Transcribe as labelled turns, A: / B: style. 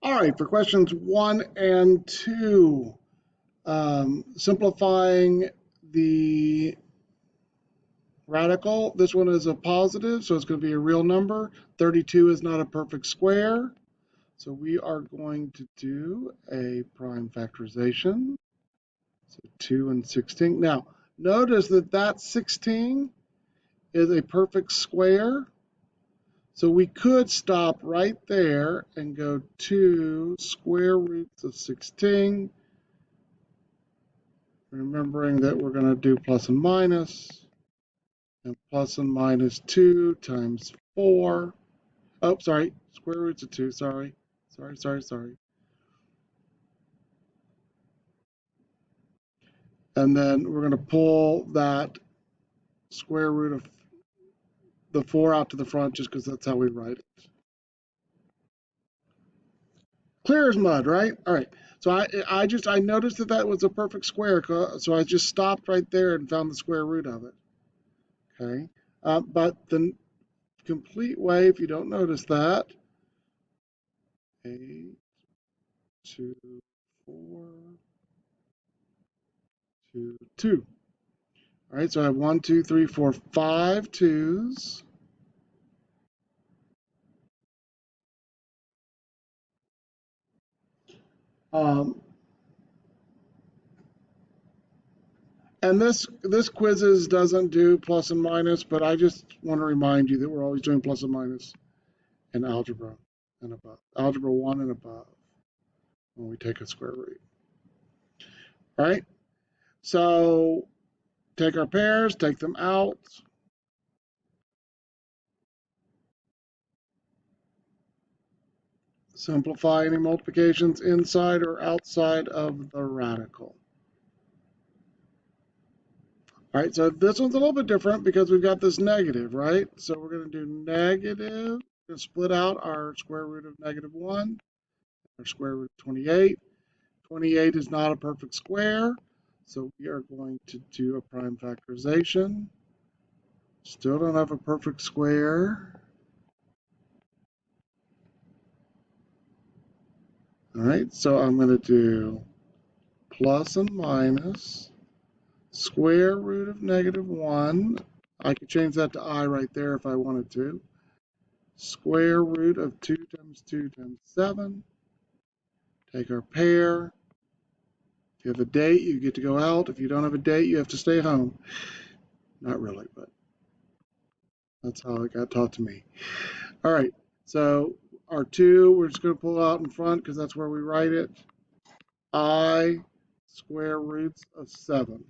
A: All right, for questions 1 and 2, simplifying the radical. This one is a positive, so it's going to be a real number. 32 is not a perfect square. So we are going to do a prime factorization. So 2 and 16. Now, notice that that 16 is a perfect square. So we could stop right there and go 2 square roots of 16. Remembering that we're going to do plus and minus. And plus and minus 2 times 4. Oh, sorry. Square roots of 2. Sorry. And then we're going to pull that square root of the 4 out to the front just because that's how we write it. Clear as mud, right? All right. So I noticed that that was a perfect square, so I just stopped right there and found the square root of it. Okay. But the complete way, if you don't notice that, 8, 2, 4, 2, 2. All right, so I have 1, 2, 3, 4, 5 2s. And this qUIZIZZ doesn't do plus and minus, but I just want to remind you that we're always doing plus and minus in algebra and above, algebra 1 and above, when we take a square root. All right, so take our pairs, take them out. Simplify any multiplications inside or outside of the radical. All right, so this one's a little bit different because we've got this negative, right? So we're going to do negative, we're going to split out our square root of -1, our square root of 28. 28 is not a perfect square, so we are going to do a prime factorization. Still don't have a perfect square. All right, so I'm going to do plus and minus square root of -1. I could change that to I right there if I wanted to. Square root of 2 times 2 times 7. Take our pair. If you have a date, you get to go out. If you don't have a date, you have to stay home. Not really, but that's how it got taught to me. All right, so our 2, we're just going to pull out in front because that's where we write it. I square roots of 7.